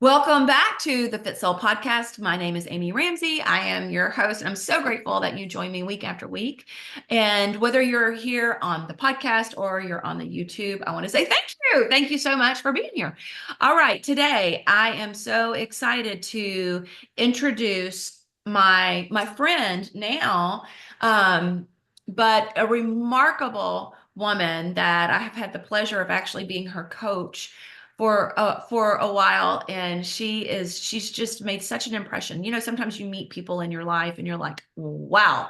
Welcome back to the Fit Soul podcast. My name is Amy Ramsey. I am your host, and I'm so grateful that you join me week after week. And whether you're here on the podcast or you're on the YouTube, I want to say thank you. Thank you so much for being here. All right, today I am so excited to introduce my friend now, but a remarkable woman that I have had the pleasure of actually being her coach for a while, and she's just made such an impression. Sometimes you meet people in your life and you're like, wow,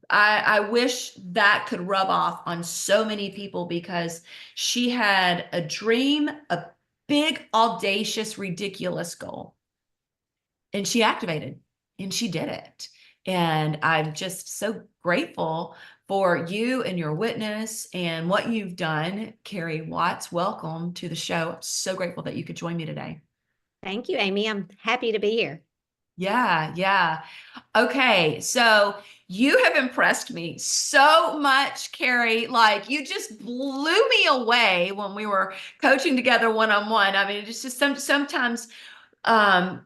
I wish that could rub off on so many people because she had a dream, a big, audacious, ridiculous goal, and she activated and she did it. And I'm just so grateful for you and your witness and what you've done. Carrie Watts, welcome to the show. I'm so grateful that you could join me today. Thank you, Amy. I'm happy to be here. Yeah, yeah. Okay, so you have impressed me so much, Carrie. Like you just blew me away when we were coaching together one-on-one. I mean, it's just sometimes um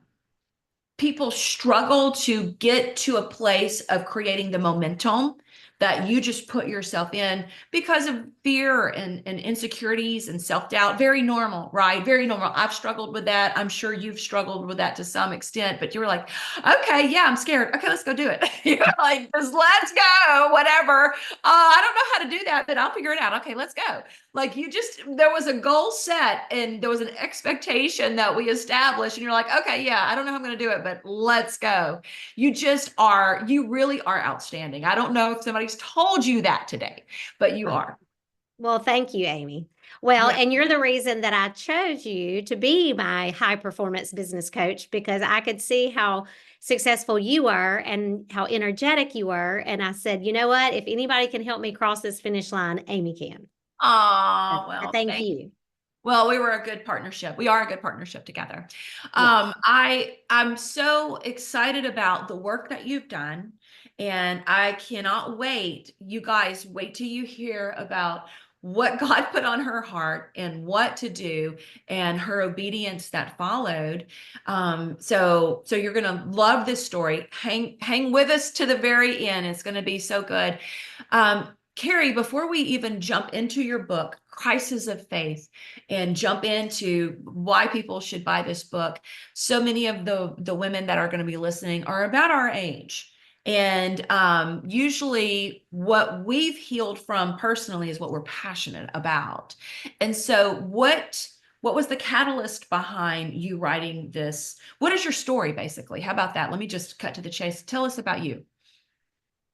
people struggle to get to a place of creating the momentum that you just put yourself in because of fear and insecurities and self-doubt. Very normal, right? Very normal. I've struggled with that. I'm sure you've struggled with that to some extent, but you were like, okay, yeah, I'm scared. Okay, let's go do it. You're like, just let's go, whatever. I don't know how to do that, but I'll figure it out. Okay, let's go. Like there was a goal set and there was an expectation that we established, and you're like, okay, yeah, I don't know how I'm going to do it, but let's go. You really are outstanding. I don't know if somebody's told you that today, but you Oh, are. well, thank you, Amy. Well, Yeah. and you're the reason that I chose you to be my high performance business coach because I could see how successful you were and how energetic you were. And I said, you know what? If anybody can help me cross this finish line, Amy can. Oh, I well, thank thank you. Well, we were a good partnership. We are a good partnership together. Yes. I'm so excited about the work that you've done, and I cannot wait. You guys, wait till you hear about what God put on her heart and what to do, and her obedience that followed. So you're gonna love this story. Hang with us to the very end. It's gonna be so good. Carrie, before we even jump into your book, Crisis of Faith, and jump into why people should buy this book, so many of the women that are going to be listening are about our age. And usually, what we've healed from personally is what we're passionate about. And so, what was the catalyst behind you writing this? What is your story, basically? How about that? Let me just cut to the chase. Tell us about you.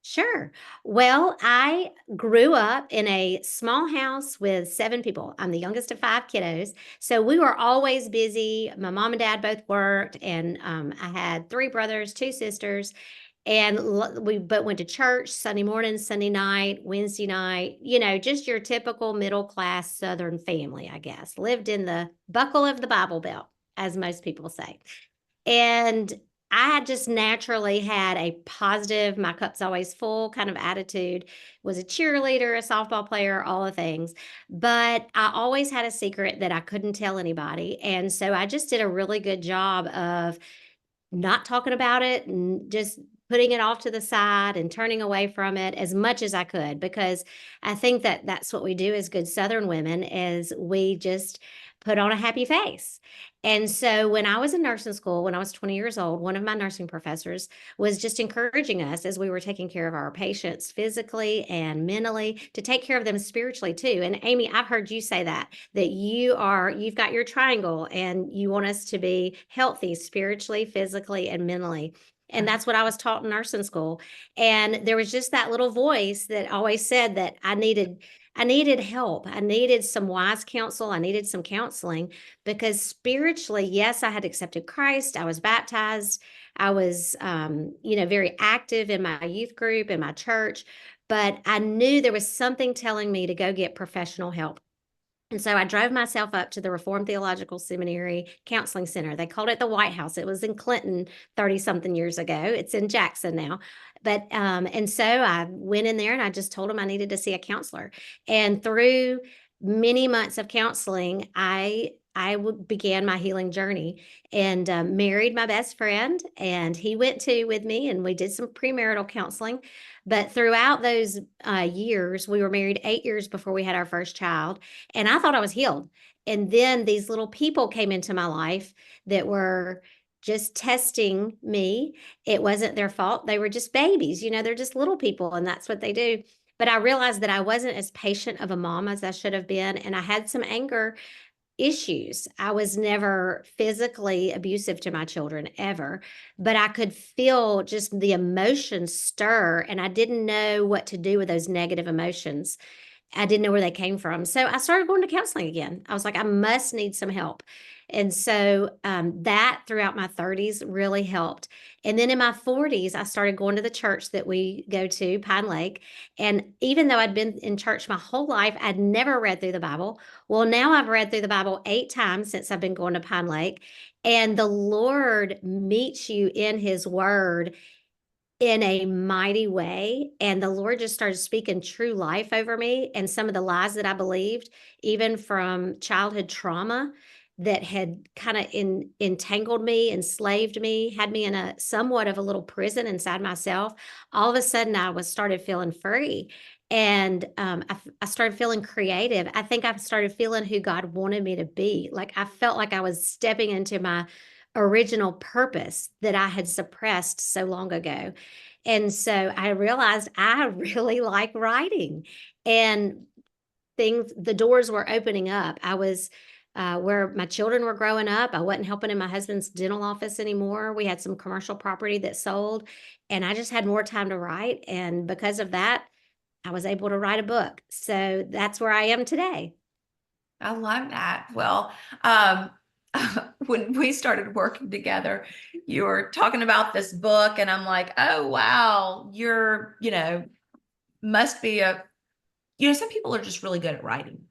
Sure. Well, I grew up in a small house with seven people. I'm the youngest of five kiddos. So we were always busy. My mom and dad both worked, and I had three brothers, two sisters. And we but went to church Sunday morning, Sunday night, Wednesday night, just your typical middle class Southern family, I guess. Lived in the buckle of the Bible Belt, as most people say. And I just naturally had a positive, my cup's always full kind of attitude, was a cheerleader, a softball player, all the things. But I always had a secret that I couldn't tell anybody. And so I just did a really good job of not talking about it and just putting it off to the side and turning away from it as much as I could, because I think that that's what we do as good Southern women is we just put on a happy face. And so when I was in nursing school, when I was 20 years old, one of my nursing professors was just encouraging us as we were taking care of our patients physically and mentally to take care of them spiritually too. And Amy, I've heard you say that you've got your triangle and you want us to be healthy spiritually, physically, and mentally. And that's what I was taught in nursing school. And there was just that little voice that always said that I needed help. I needed some wise counsel. I needed some counseling because spiritually, yes, I had accepted Christ. I was baptized. I was, very active in my youth group, in my church, but I knew there was something telling me to go get professional help. And so I drove myself up to the Reformed Theological Seminary Counseling Center. They called it the White House. It was in Clinton 30 something years ago. It's in Jackson now. And so I went in there and I just told them I needed to see a counselor. And through many months of counseling, I began my healing journey and married my best friend, and he went too with me, and we did some premarital counseling. But throughout those years, we were married 8 years before we had our first child, and I thought I was healed. And then these little people came into my life that were just testing me. It wasn't their fault. They were just babies. They're just little people, and that's what they do. But I realized that I wasn't as patient of a mom as I should have been. And I had some anger issues. I was never physically abusive to my children ever, but I could feel just the emotions stir, and I didn't know what to do with those negative emotions. I didn't know where they came from. So I started going to counseling again. I was like, I must need some help. And so that throughout my 30s really helped. And then in my 40s, I started going to the church that we go to, Pine Lake. And even though I'd been in church my whole life, I'd never read through the Bible. Well, now I've read through the Bible 8 times since I've been going to Pine Lake. And the Lord meets you in his word in a mighty way. And the Lord just started speaking true life over me, and some of the lies that I believed, even from childhood trauma that had kind of entangled me, enslaved me, had me in a somewhat of a little prison inside myself. All of a sudden, I was started feeling free. And I started feeling creative. I think I started feeling who God wanted me to be. Like I felt like I was stepping into my original purpose that I had suppressed so long ago. And so I realized I really like writing, and the doors were opening up. I was where my children were growing up. I wasn't helping in my husband's dental office anymore. We had some commercial property that sold, and I just had more time to write. And because of that, I was able to write a book. So that's where I am today. I love that. Well, um, when we started working together, you were talking about this book, and I'm like, oh, wow, must be some people are just really good at writing.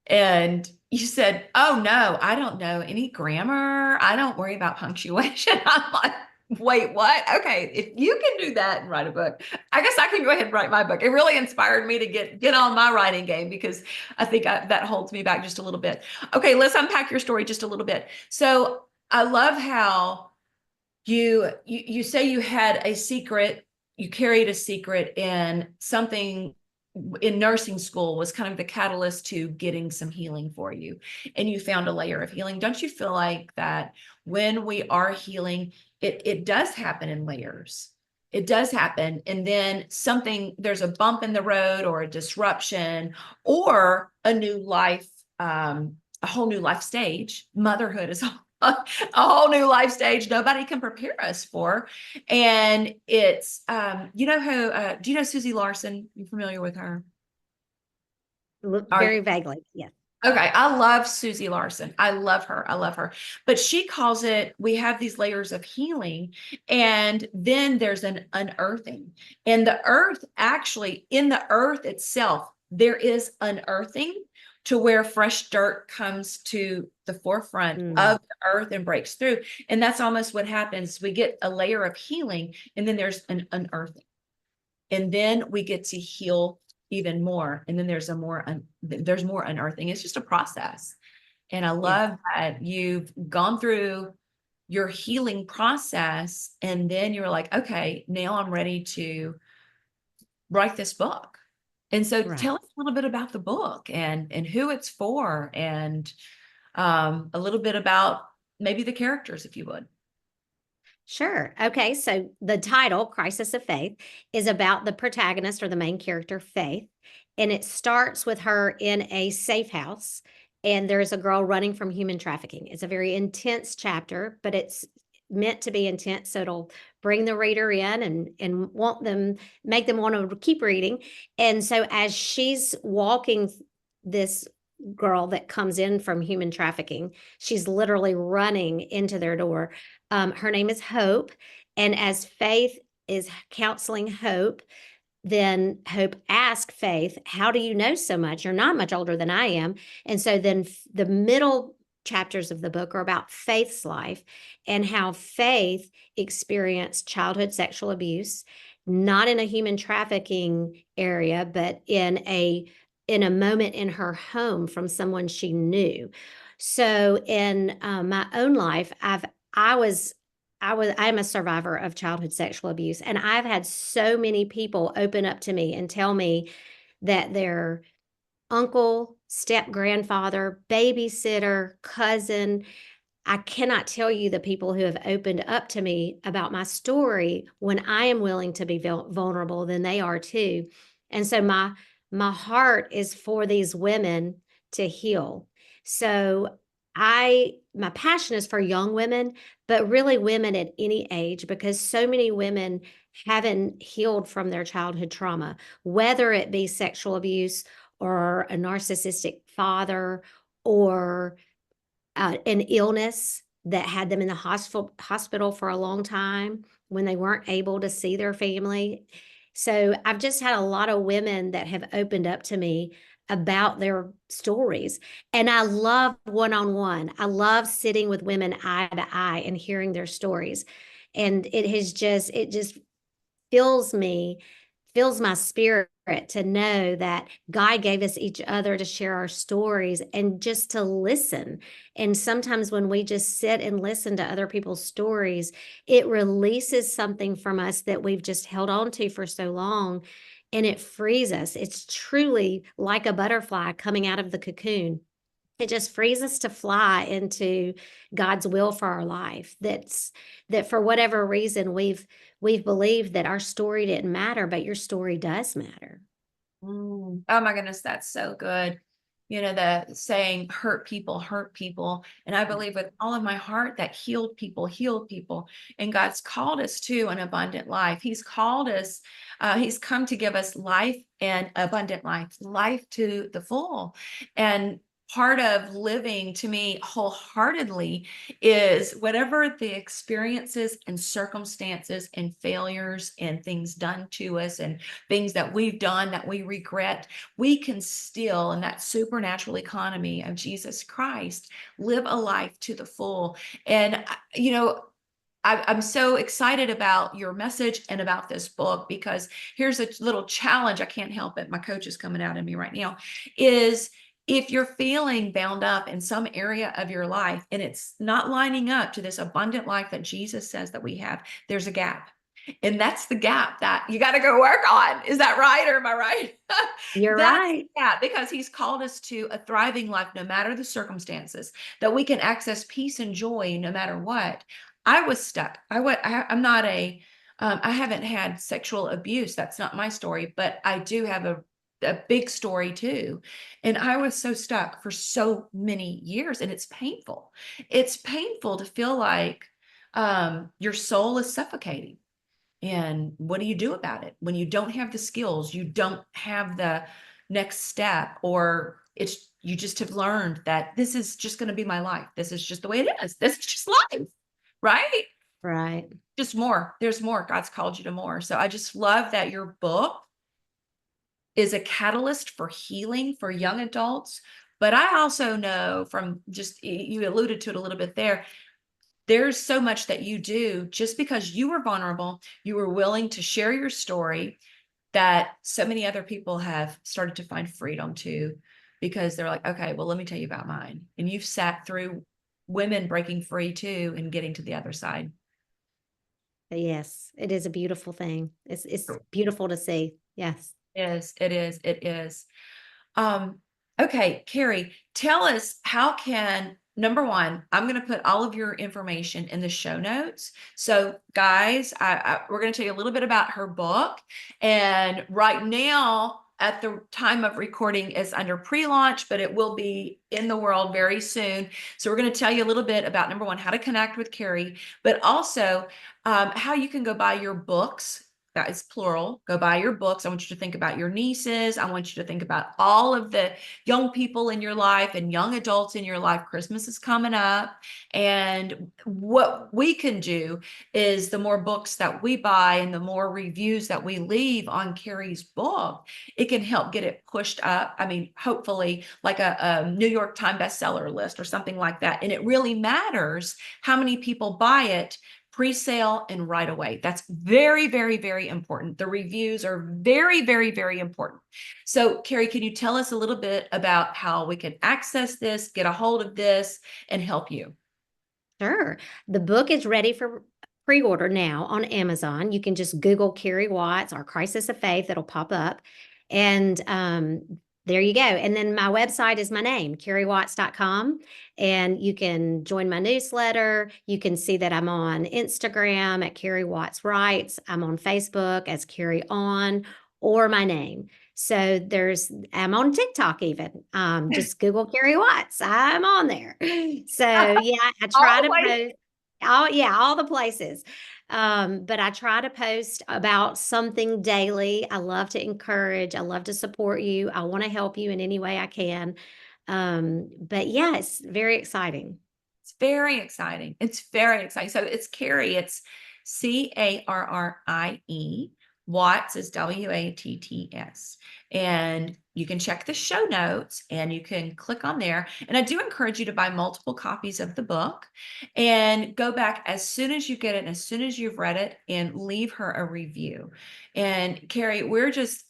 And you said, oh, no, I don't know any grammar. I don't worry about punctuation. I'm like, wait, what? Okay, if you can do that and write a book, I guess I can go ahead and write my book. It really inspired me to get on my writing game, because I think that holds me back just a little bit. Okay, let's unpack your story just a little bit. So I love how you say you had a secret, you carried a secret, and something in nursing school was kind of the catalyst to getting some healing for you, and you found a layer of healing. Don't you feel like that when we are healing, it does happen in layers? It does happen, and then there's a bump in the road, or a disruption, or a new life, a whole new life stage. Motherhood is a whole new life stage nobody can prepare us for. And it's, do you know Susie Larson? You familiar with her? Are Very vaguely, yes. Okay, I love Susie Larson. I love her. I love her. But she calls it, we have these layers of healing, and then there's an unearthing. And the earth, actually, in the earth itself, there is unearthing to where fresh dirt comes to the forefront Mm, of the earth and breaks through. And that's almost what happens. We get a layer of healing, and then there's an unearthing. And then we get to heal even more, and then there's more unearthing. It's just a process. And I yes, love that you've gone through your healing process, and then you're like, okay, now I'm ready to write this book. And so right. tell us a little bit about the book, and who it's for, and a little bit about maybe the characters, if you would. Sure. Okay. So the title, Crisis of Faith, is about the protagonist or the main character, Faith. And it starts with her in a safe house, and there's a girl running from human trafficking. It's a very intense chapter, but it's meant to be intense. So it'll bring the reader in and make them want to keep reading. And so as she's walking this girl that comes in from human trafficking, she's literally running into their door. Her name is Hope. And as Faith is counseling Hope, then Hope asks Faith, how do you know so much? You're not much older than I am. And so then the middle chapters of the book are about Faith's life and how Faith experienced childhood sexual abuse, not in a human trafficking area, but in a moment in her home from someone she knew. So in my own life, I was I'm a survivor of childhood sexual abuse, and I've had so many people open up to me and tell me that their uncle, step grandfather, babysitter, cousin, I cannot tell you the people who have opened up to me about my story when I am willing to be vulnerable, then they are too. And so my heart is for these women to heal. So my passion is for young women, but really women at any age, because so many women haven't healed from their childhood trauma, whether it be sexual abuse or a narcissistic father or an illness that had them in the hospital for a long time when they weren't able to see their family. So I've just had a lot of women that have opened up to me about their stories. And I love one-on-one. I love sitting with women eye to eye and hearing their stories. And it just fills me, fills my spirit to know that God gave us each other to share our stories and just to listen. And sometimes when we just sit and listen to other people's stories, it releases something from us that we've just held on to for so long, and it frees us. It's truly like a butterfly coming out of the cocoon. It just frees us to fly into God's will for our life. That for whatever reason we've believed that our story didn't matter, but your story does matter. Oh my goodness, that's so good. The saying, hurt people, hurt people. And I believe with all of my heart that healed people, heal people. And God's called us to an abundant life. He's called us, He's come to give us life and abundant life, life to the full. And part of living to me wholeheartedly is whatever the experiences and circumstances and failures and things done to us and things that we've done that we regret, we can still, in that supernatural economy of Jesus Christ, live a life to the full. And, I'm so excited about your message and about this book, because here's a little challenge. I can't help it. My coach is coming out of me right now. Is if you're feeling bound up in some area of your life and it's not lining up to this abundant life that Jesus says that we have, there's a gap. And that's the gap that you got to go work on. Is that right? Or am I right? You're That's right. yeah, because he's called us to a thriving life no matter the circumstances, that we can access peace and joy no matter what. I was stuck. I'm not I haven't had sexual abuse. That's not my story, but I do have a big story too. And I was so stuck for so many years, and it's painful. It's painful to feel like your soul is suffocating. And what do you do about it when you don't have the skills, you don't have the next step, or you just have learned that this is just going to be my life. This is just the way it is. This is just life, right? Right. Just more. There's more. God's called you to more. So I just love that your book is a catalyst for healing for young adults. But I also know from just, you alluded to it a little bit there, there's so much that you do just because you were vulnerable, you were willing to share your story, that so many other people have started to find freedom to, because they're like, okay, well, let me tell you about mine. And you've sat through women breaking free too and getting to the other side. Yes, it is a beautiful thing. It's beautiful to see. Yes. It is. Um, okay, Carrie, tell us, how can, number one, I'm going to put all of your information in the show notes. So guys, we're going to tell you a little bit about her book. And right now, at the time of recording, is under pre-launch, but it will be in the world very soon. So we're going to tell you a little bit about, number one, how to connect with Carrie, but also how you can go buy your books. That is plural. Go buy your books. I want you to think about your nieces. I want you to think about all of the young people in your life and young adults in your life. Christmas is coming up. And what we can do is, the more books that we buy and the more reviews that we leave on Carrie's book, it can help get it pushed up. I mean, hopefully like a New York Times bestseller list or something like that. And it really matters how many people buy it pre-sale and right away. That's very, very, very important. The reviews are very, very, very important. So, Carrie, can you tell us a little bit about how we can access this, get a hold of this, and help you? Sure. The book is ready for pre-order now on Amazon. You can just Google Carrie Watts or Crisis of Faith, it'll pop up. And there you go. And then my website is my name, carriewatts.com. And you can join my newsletter. You can see that I'm on Instagram at Carrie Watts Writes. I'm on Facebook as Carrie On or my name. So I'm on TikTok even. Just Google Carrie Watts. I'm on there. So yeah, I try All to the way. post. Oh yeah, all the places. But I try to post about something daily. I love to encourage. I love to support you. I want to help you in any way I can. But yeah, it's very exciting. It's very exciting. It's very exciting. So it's Carrie. It's Carrie. Watts is Watts. And you can check the show notes and you can click on there. And I do encourage you to buy multiple copies of the book and go back as soon as you get it, and as soon as you've read it, and leave her a review. And Carrie,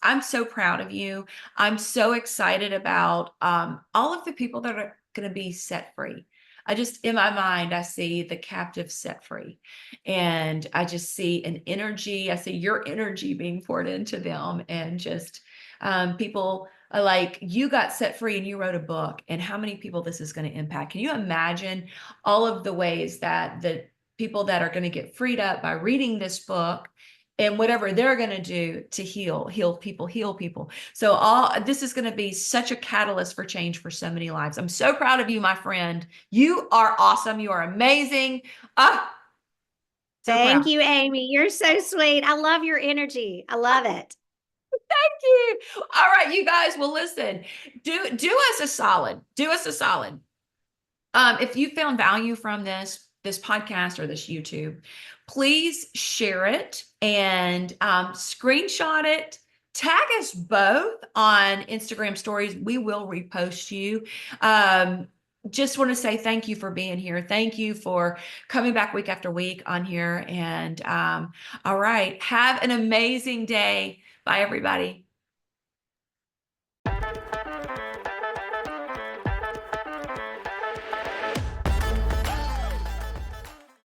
I'm so proud of you. I'm so excited about all of the people that are going to be set free. I just, in my mind, I see the captive set free. And I just see an energy. I see your energy being poured into them. And just people are like, you got set free and you wrote a book. And how many people this is going to impact? Can you imagine all of the ways that the people that are going to get freed up by reading this book and whatever they're going to do to heal people. So this is going to be such a catalyst for change for so many lives. I'm so proud of you, my friend. You are awesome. You are amazing. Ah, so proud. Thank you, Amy. You're so sweet. I love your energy. I love it. Thank you. All right, you guys. Well, listen, do us a solid. Do us a solid. If you found value from this podcast or this YouTube, please share it and screenshot it. Tag us both on Instagram stories. We will repost you. Just want to say thank you for being here. Thank you for coming back week after week on here. And all right, have an amazing day. Bye, everybody.